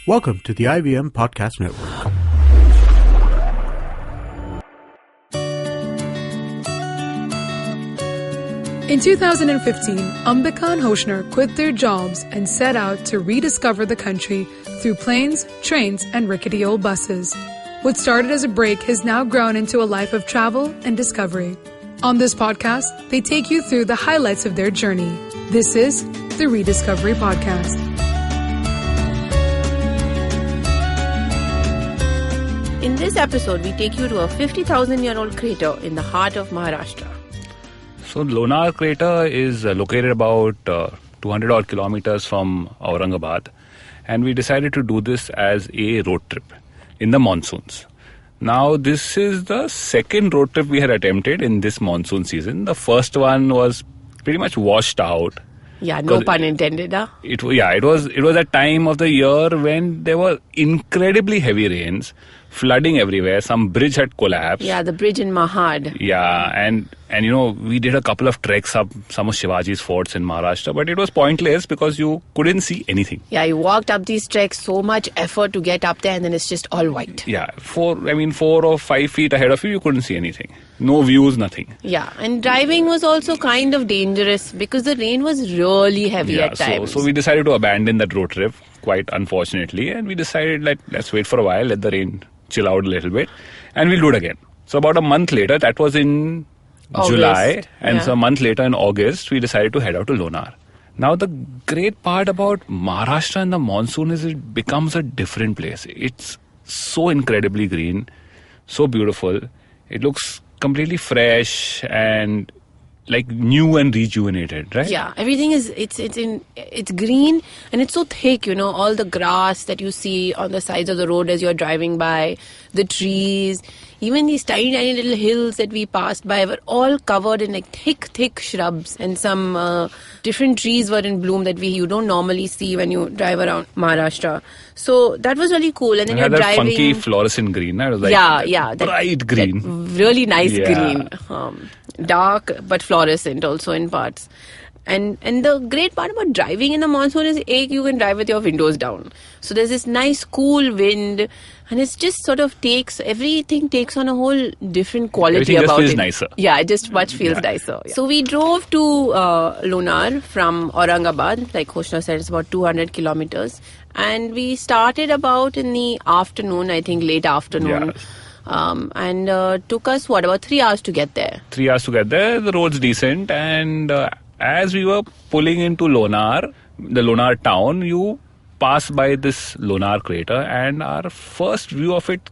Welcome to the IVM Podcast Network. In 2015, Ambika and Hoshner quit their jobs and set out to rediscover the country through planes, trains, and rickety old buses. What started as a break has now grown into a life of travel and discovery. On this podcast, they take you through the highlights of their journey. This is the Rediscovery Podcast. In this episode, we take you to a 50,000-year-old crater in the heart of Maharashtra. So Lonar crater is located about 200 odd kilometers from Aurangabad, and we decided to do this as a road trip in the monsoons. Now this is the second road trip we had attempted in this monsoon season. The first one was pretty much washed out. Yeah, no pun intended, huh? It was a time of the year when there were incredibly heavy rains, flooding everywhere. Some bridge had collapsed. Yeah, the bridge in Mahad. Yeah, and you know, we did a couple of treks up some of Shivaji's forts in Maharashtra, but it was pointless because you couldn't see anything. Yeah, you walked up these treks, so much effort to get up there, and then it's just all white. Yeah, 4 or 5 feet ahead of you couldn't see anything. No views, nothing. Yeah, and driving was also kind of dangerous because the rain was really heavy at times. So we decided to abandon that road trip, quite unfortunately, and we decided let's wait for a while, let the rain chill out a little bit, and we'll do it again. So about a month later, that was in August. July, and so a month later in August, we decided to head out to Lonar. Now the great part about Maharashtra in the monsoon is it becomes a different place. It's so incredibly green, so beautiful. It looks completely fresh and like new and rejuvenated, right? Yeah, everything is it's green and it's so thick, you know, all the grass that you see on the sides of the road as you're driving by, the trees, even these tiny little hills that we passed by were all covered in like thick shrubs, and some different trees were in bloom that you don't normally see when you drive around Maharashtra. So that was really cool. And then you're driving. Funky fluorescent green. It was like that bright green. That really nice green. Dark but fluorescent also in parts. And the great part about driving in the monsoon is you can drive with your windows down. So there's this nice cool wind, and it's just sort of everything takes on a whole different quality everything about just feels it. Nicer. Yeah, it just much feels nicer. Yeah. So we drove to Lonar from Aurangabad. Like Hoshna said, it's about 200 kilometers. And we started about in the afternoon, I think late afternoon. Yeah. And took us, about 3 hours to get there? 3 hours to get there. The road's decent, and as we were pulling into Lonar, the Lonar town, you pass by this Lonar crater, and our first view of it,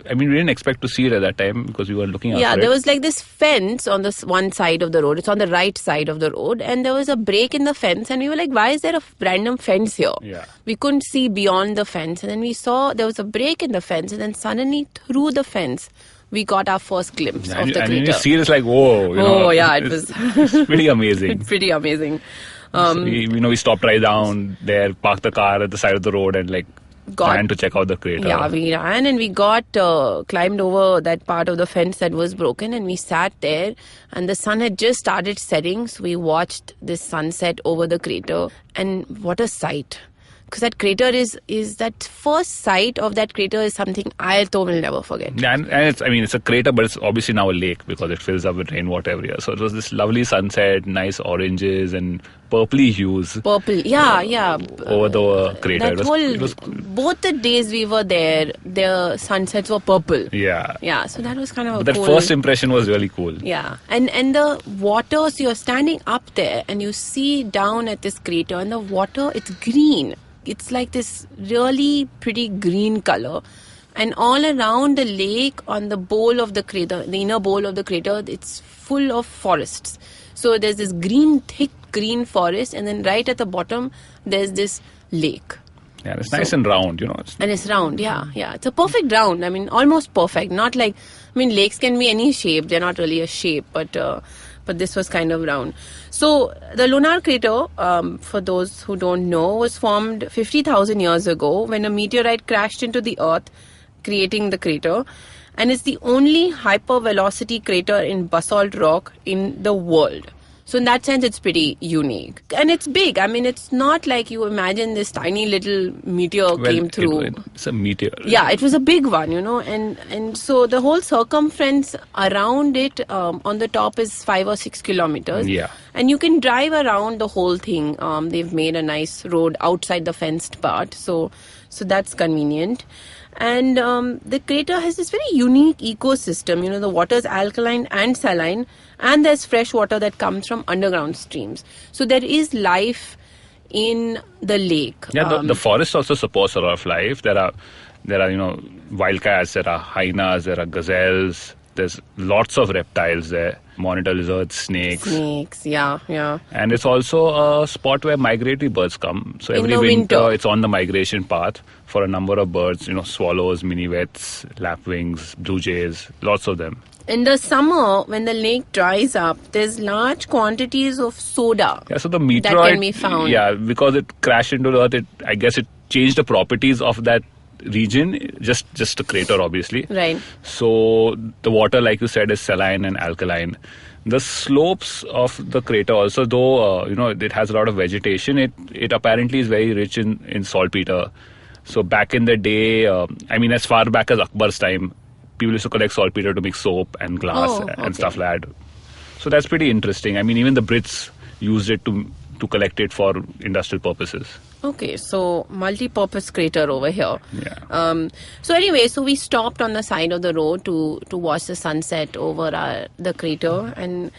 I mean, we didn't expect to see it at that time because we were looking after it. Yeah, there was like this fence on this one side of the road. It's on the right side of the road, and there was a break in the fence, and we were like, why is there a random fence here? Yeah. We couldn't see beyond the fence, and then we saw there was a break in the fence, and then suddenly through the fence, we got our first glimpse of the crater. And you see it, it's like, whoa. It was it's pretty amazing. Pretty amazing. So we stopped right down there, parked the car at the side of the road, and ran to check out the crater. Yeah, we ran and we climbed over that part of the fence that was broken, and we sat there, and the sun had just started setting, so we watched this sunset over the crater, and what a sight. Because that crater is that first sight of that crater is something I will never forget. Yeah, and it's a crater, but it's obviously now a lake because it fills up with rainwater every year. So it was this lovely sunset, nice oranges and purpley hues. Purple, yeah. Over the crater. It was both the days we were there, the sunsets were purple. Yeah. Yeah, so that was kind of But cool. that first impression was really cool. Yeah, and the water, so you're standing up there and you see down at this crater, and the water, it's green. It's like this really pretty green color. And all around the lake, on the bowl of the crater, the inner bowl of the crater, it's full of forests. So there's this thick green forest, and then right at the bottom, there's this lake. Yeah, it's nice and round, you know. And it's round, yeah. It's a perfect round. I mean, almost perfect. Not like, lakes can be any shape. They're not really a shape, but this was kind of round. So the Lonar crater, for those who don't know, was formed 50,000 years ago when a meteorite crashed into the earth, creating the crater. And it's the only hypervelocity crater in basalt rock in the world. So in that sense, it's pretty unique. And it's big. I mean, it's not like you imagine this tiny little meteor came through. It's a meteor. Yeah, it was a big one, and so the whole circumference around it on the top is 5 or 6 kilometers. Yeah. And you can drive around the whole thing. They've made a nice road outside the fenced part, so that's convenient. And the crater has this very unique ecosystem. The water is alkaline and saline, and there's fresh water that comes from underground streams. So there is life in the lake. Yeah, the forest also supports a lot of life. There are wildcats, there are hyenas, there are gazelles. There's lots of reptiles there. Monitor lizards, snakes. Yeah. And it's also a spot where migratory birds come. So every winter, it's on the migration path for a number of birds. Swallows, minivets, lapwings, blue jays, lots of them. In the summer, when the lake dries up, there's large quantities of soda. Yeah, so the meteorite that can be found. Yeah, because it crashed into the earth, I guess it changed the properties of that region, just a crater, obviously. Right. So the water, like you said, is saline and alkaline. The slopes of the crater also, though it has a lot of vegetation, it apparently is very rich in saltpeter. So back in the day, as far back as Akbar's time, people used to collect saltpeter to make soap and glass and stuff like that. So that's pretty interesting. Even the Brits used it to collect it for industrial purposes. Okay, so multi-purpose crater over here. Yeah. So anyway, we stopped on the side of the road to watch the sunset over the crater, and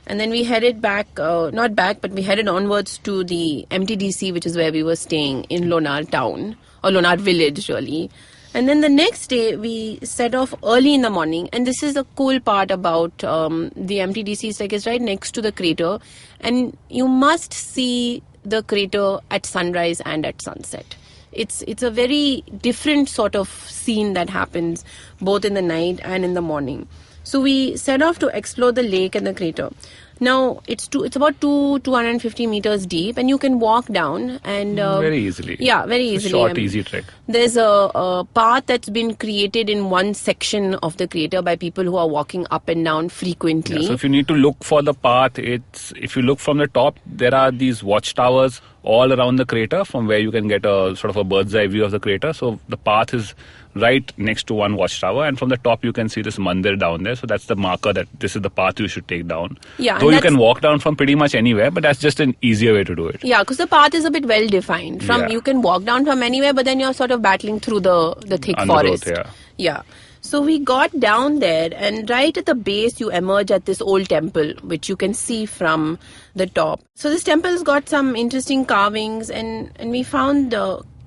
then we headed back, not back, but we headed onwards to the MTDC, which is where we were staying in Lonar town, or Lonar village really. And then the next day, we set off early in the morning. And this is the cool part about the MTDC. It's right next to the crater. And you must see the crater at sunrise and at sunset. It's a very different sort of scene that happens both in the night and in the morning. So we set off to explore the lake and the crater. Now, it's about 250 meters deep, and you can walk down and very easily. Yeah, very easily. It's a short, easy trek. There's a path that's been created in one section of the crater by people who are walking up and down frequently. Yeah, so if you need to look for the path, if you look from the top, there are these watchtowers all around the crater from where you can get a sort of a bird's eye view of the crater. So the path is right next to one watchtower, and from the top you can see this mandir down there. So that's the marker that this is the path you should take down. Yeah, though you can walk down from pretty much anywhere, but that's just an easier way to do it. Yeah, because the path is a bit well defined. You can walk down from anywhere, but then you're sort of battling through the thick forest. Yeah. So we got down there, and right at the base you emerge at this old temple, which you can see from the top. So this temple's got some interesting carvings, and we found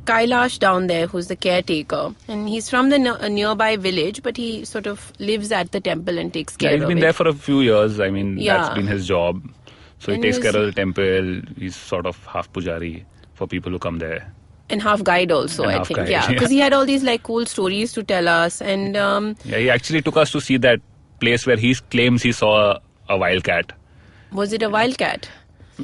Kailash down there, who's the caretaker, and he's from the nearby village, but he sort of lives at the temple and takes care of it. He's been there for a few years. That's been his job. So he takes care of the temple. He's sort of half pujari for people who come there. And half guide also, I think. Guide, yeah, because he had all these cool stories to tell us. And he actually took us to see that place where he claims he saw a wildcat. Was it a wildcat?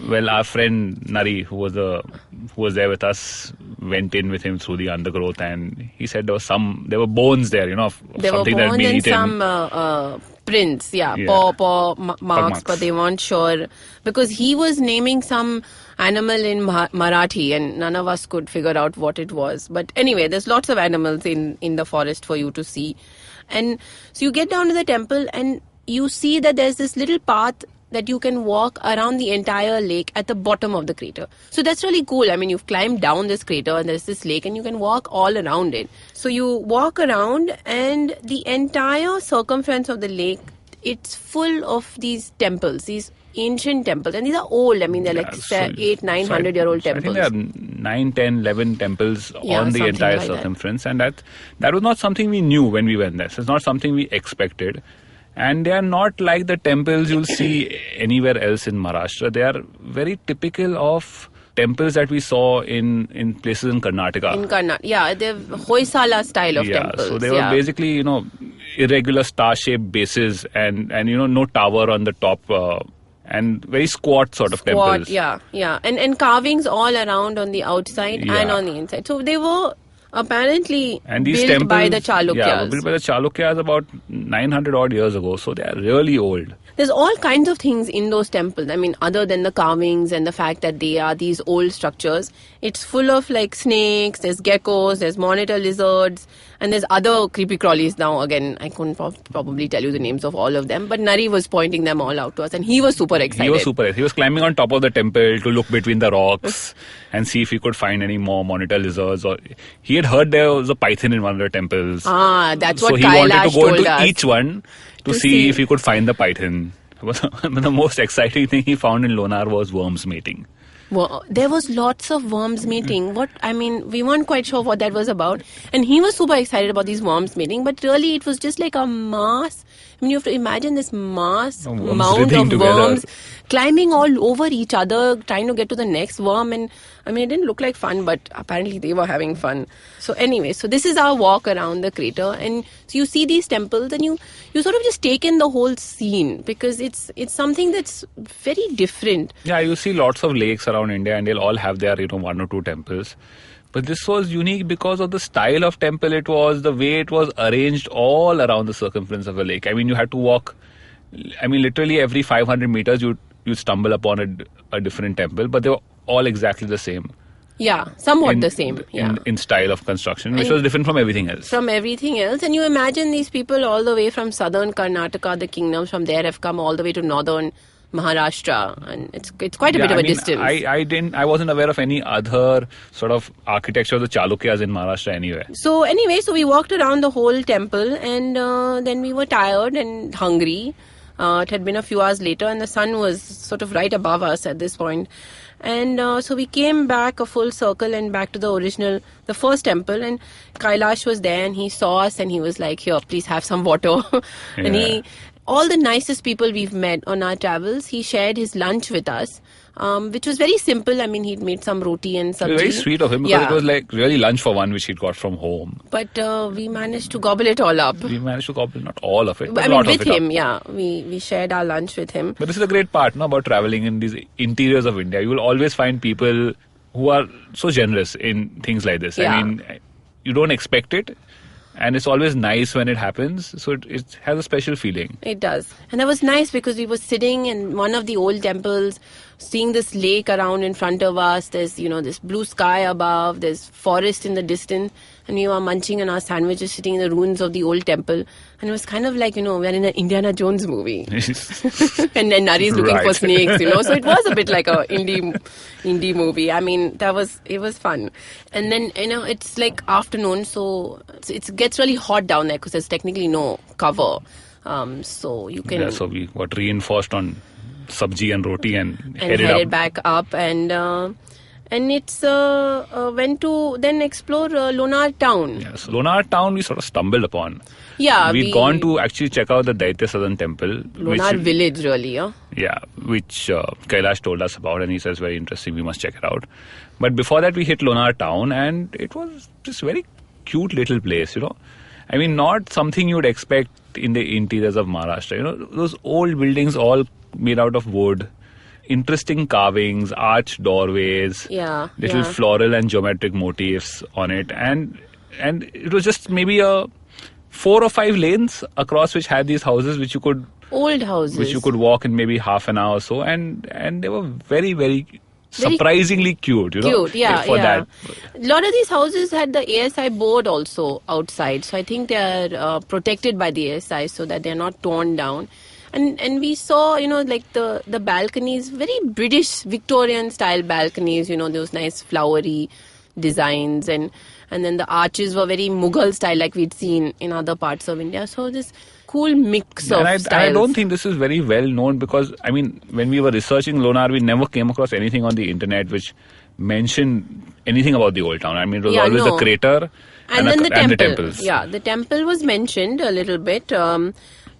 Well, our friend Nari, who was there with us, went in with him through the undergrowth, and he said there were bones there, of there something were that had been and eaten. Some prints, paw marks, but they weren't sure because he was naming some animal in Marathi, and none of us could figure out what it was. But anyway, there's lots of animals in the forest for you to see, and so you get down to the temple and you see that there's this little path that you can walk around the entire lake at the bottom of the crater. So that's really cool. You've climbed down this crater and there's this lake and you can walk all around it. So you walk around and the entire circumference of the lake, it's full of these temples, these ancient temples. And these are old. They're 800-900-year-old temples. I think there are 9, 10, 11 temples on the entire circumference. And that was not something we knew when we went there. So it's not something we expected. And they are not like the temples you'll see anywhere else in Maharashtra. They are very typical of temples that we saw in places in Karnataka. In Karnataka, yeah, they're Hoysala style of temples. So they were basically, irregular star-shaped bases and no tower on the top and very squat sort of temples. Yeah. And carvings all around on the outside and on the inside. So they were apparently built temples, by the Chalukyas. Yeah, built by the Chalukyas about 900 odd years ago. So they are really old. There's all kinds of things in those temples. I mean, other than the carvings and the fact that they are these old structures, it's full of like snakes, there's geckos, there's monitor lizards, and there's other creepy crawlies. Now, again, I couldn't probably tell you the names of all of them, but Nari was pointing them all out to us, and he was super excited. He was climbing on top of the temple to look between the rocks and see if he could find any more monitor lizards. Or he had heard there was a python in one of the temples. That's what so he Kailash wanted to go told into us. each one to see if he could find the python. But the most exciting thing he found in Lonar was worms mating. Well, there was lots of worms mating. We weren't quite sure what that was about. And he was super excited about these worms mating, but really it was just like a mass. I mean, you have to imagine this mass mound of worms climbing all over each other, trying to get to the next worm. And I mean, it didn't look like fun, but apparently they were having fun. So anyway, so this is our walk around the crater. And so you see these temples and you sort of just take in the whole scene because it's something that's very different. Yeah, you see lots of lakes around India and they'll all have their, one or two temples. But this was unique because of the style of temple it was, the way it was arranged all around the circumference of the lake. I mean, you had to walk, literally every 500 meters you'd stumble upon a different temple, but they were all exactly the same. Yeah, somewhat the same. Yeah. In style of construction, which was different from everything else. And you imagine these people all the way from southern Karnataka, the kingdoms from there have come all the way to northern Maharashtra, and it's quite a bit of a distance. I wasn't aware of any other sort of architecture of the Chalukyas in Maharashtra anywhere. So we walked around the whole temple, and then we were tired and hungry. It had been a few hours later, and the sun was sort of right above us at this point. And so we came back a full circle and back to the first temple, and Kailash was there, and he saw us, and he was like, "Here, please have some water." And all the nicest people we've met on our travels, he shared his lunch with us, which was very simple. I mean, he'd made some roti and sabji. Very sweet of him because it was like really lunch for one, which he'd got from home. But we managed to gobble it all up. We managed to gobble not all of it, but with him, we shared our lunch with him. But this is a great part about traveling in these interiors of India. You will always find people who are so generous in things like this. Yeah. I mean, you don't expect it. And it's always nice when it happens. So it has a special feeling. It does. And that was nice because we were sitting in one of the old temples, seeing this lake around in front of us. There's, this blue sky above. There's forest in the distance. And we were munching on our sandwiches, sitting in the ruins of the old temple. And it was kind of like, we're in an Indiana Jones movie. And then Nari's looking for snakes, So it was a bit like a indie movie. I mean, it was fun. And then, it's like afternoon, so it gets really hot down there because there's technically no cover. So you can... Yeah, so we got reinforced on sabji and roti and headed back up. And it's went to then explore Lonar town. Yes, Lonar town we sort of stumbled upon. Yeah, we'd gone to actually check out the Daitya Sadan temple. Lonar village, really, yeah. Yeah, which Kailash told us about, and he says very interesting. We must check it out. But before that, we hit Lonar town, and it was this very cute little place. I mean, not something you would expect in the interiors of Maharashtra. Those old buildings all made out of wood. Interesting carvings, arched doorways, little floral and geometric motifs on it, and it was just maybe 4 or 5 lanes across which had these houses which you could walk in maybe half an hour or so, and they were very, very surprisingly cute. Cute, that. A lot of these houses had the ASI board also outside, so I think they are protected by the ASI so that they're not torn down. And we saw, like the balconies, very British Victorian style balconies, those nice flowery designs, and then the arches were very Mughal style like we'd seen in other parts of India. So this cool mix of styles. I don't think this is very well known because, I mean, when we were researching Lonar, we never came across anything on the internet which mentioned anything about the old town. I mean, it was always the crater and the temples. Yeah, the temple was mentioned a little bit.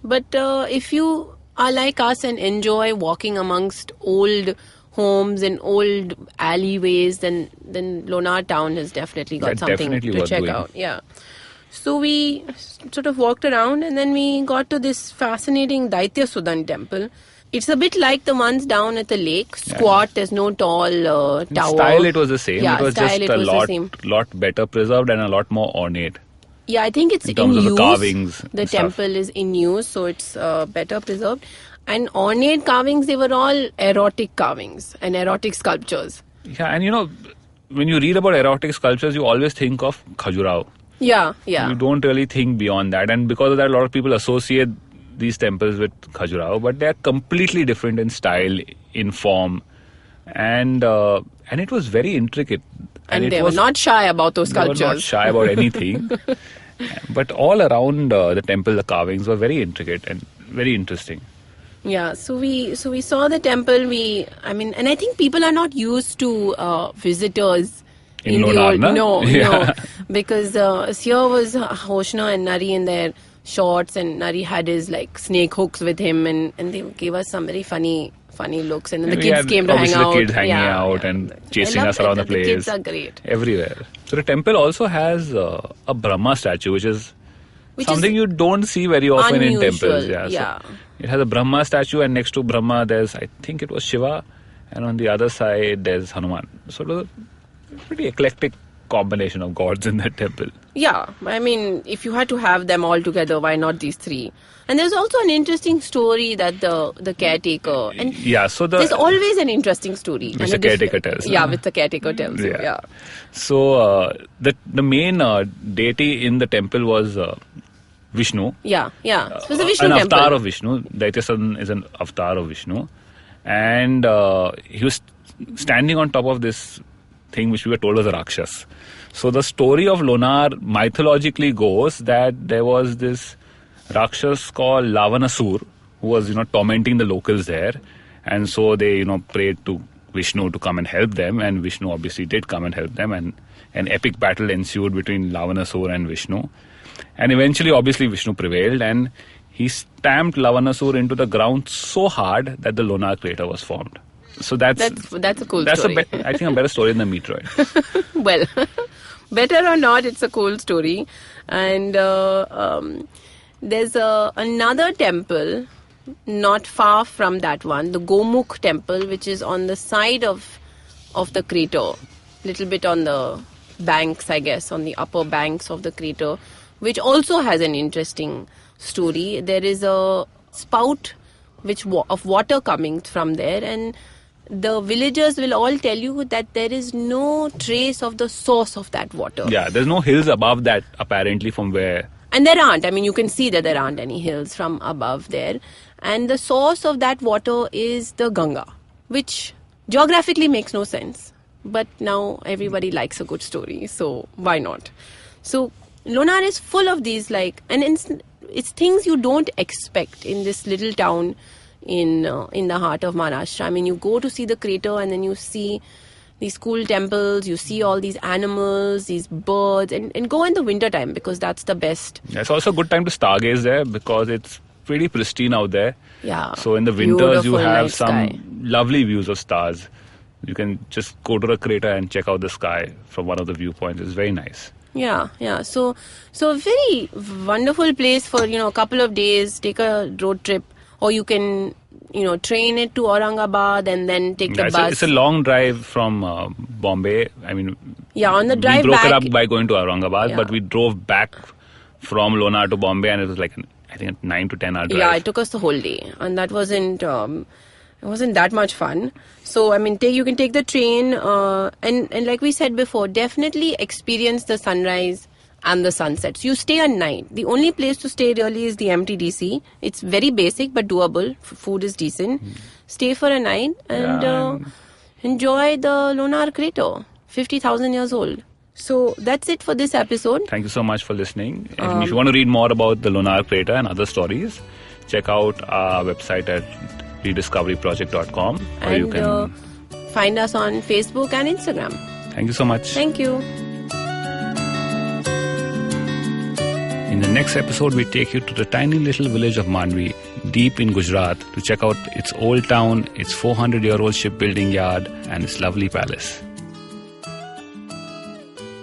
But if you are like us and enjoy walking amongst old homes and old alleyways, then Lonar town has definitely got something to check out. Yeah. So we sort of walked around and then we got to this fascinating Daitya Sadan temple. It's a bit like the ones down at the lake. Squat, there's no tall tower. In style it was the same. It was just a lot better preserved and a lot more ornate. Yeah, I think it's in terms use. Of the carvings. The temple is in use, so it's better preserved. And ornate carvings, they were all erotic carvings and erotic sculptures. Yeah, and when you read about erotic sculptures, you always think of Khajuraho. Yeah. You don't really think beyond that. And because of that, a lot of people associate these temples with Khajuraho, but they are completely different in style, in form, and it was very intricate. And they were not shy about those sculptures. They were not shy about anything. But all around the temple, the carvings were very intricate and very interesting. Yeah, so we saw the temple. And I think people are not used to visitors in Lonar, no, because here was Hoshna and Nari in their shorts, and Nari had his like snake hooks with him, and they gave us some very funny looks, and then the kids came to hang out. The kids hanging out and chasing us around the place. The kids are great. Everywhere. So the temple also has a Brahma statue, which is something you don't see very often unusual, in temples. Yeah. So it has a Brahma statue, and next to Brahma there's, I think it was Shiva, and on the other side there's Hanuman. So it was a pretty eclectic combination of gods in that temple. Yeah, I mean, if you had to have them all together, why not these three? And there's also an interesting story that the caretaker... And so there's always an interesting story. Which the caretaker tells. Yeah, which the caretaker tells you, yeah. So the main deity in the temple was Vishnu. Yeah. So it's a Vishnu temple. An avatar of Vishnu. Daityasan is an avatar of Vishnu. And he was standing on top of this thing which we were told was a Rakshas. So the story of Lonar mythologically goes that there was this Rakshas called Lavanasur who was tormenting the locals there, and so they prayed to Vishnu to come and help them, and Vishnu obviously did come and help them, and an epic battle ensued between Lavanasur and Vishnu, and eventually obviously Vishnu prevailed, and he stamped Lavanasur into the ground so hard that the Lonar crater was formed. So that's a cool story. I think a better story than the meteoroid. Well, better or not, it's a cool story. And there's another temple not far from that one, the Gomukh temple, which is on the side of the crater, little bit on the banks, I guess, on the upper banks of the crater, which also has an interesting story. There is a spout of water coming from there, and the villagers will all tell you that there is no trace of the source of that water. Yeah, there's no hills above that apparently from where... And there aren't. I mean, you can see that there aren't any hills from above there. And the source of that water is the Ganga, which geographically makes no sense. But now everybody likes a good story, so why not? So Lonar is full of these, and it's things you don't expect in this little town in the heart of Maharashtra. I mean, you go to see the crater, and then you see these cool temples, you see all these animals, these birds, and go in the winter time because that's the best. Yeah, it's also a good time to stargaze there because it's pretty pristine out there. Yeah. So in the winters you have some lovely views of stars. You can just go to the crater and check out the sky from one of the viewpoints. It's very nice. Yeah. So a very wonderful place for, a couple of days, take a road trip, or you can, train it to Aurangabad and then take the bus. It's a long drive from Bombay. I mean, on the drive back... We broke it up by going to Aurangabad, but we drove back from Lonar to Bombay, and it was I think a 9 to 10 hour drive. Yeah, it took us the whole day, and that wasn't that much fun. So, I mean, you can take the train, and like we said before, definitely experience the sunrise and the sunsets. You stay a night. The only place to stay really is the MTDC. It's very basic but doable. Food is decent. Stay for a night and enjoy the Lonar crater. 50,000 years old. So that's it for this episode. Thank you so much for listening. And if you want to read more about the Lonar crater and other stories, check out our website at rediscoveryproject.com. And you can find us on Facebook and Instagram. Thank you so much. Thank you. In the next episode, we take you to the tiny little village of Mandvi, deep in Gujarat, to check out its old town, its 400-year-old shipbuilding yard, and its lovely palace.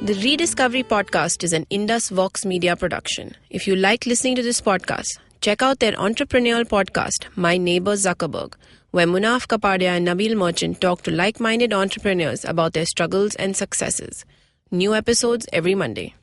The Rediscovery Podcast is an Indus Vox Media production. If you like listening to this podcast, check out their entrepreneurial podcast, My Neighbor Zuckerberg, where Munaf Kapadia and Nabil Merchant talk to like-minded entrepreneurs about their struggles and successes. New episodes every Monday.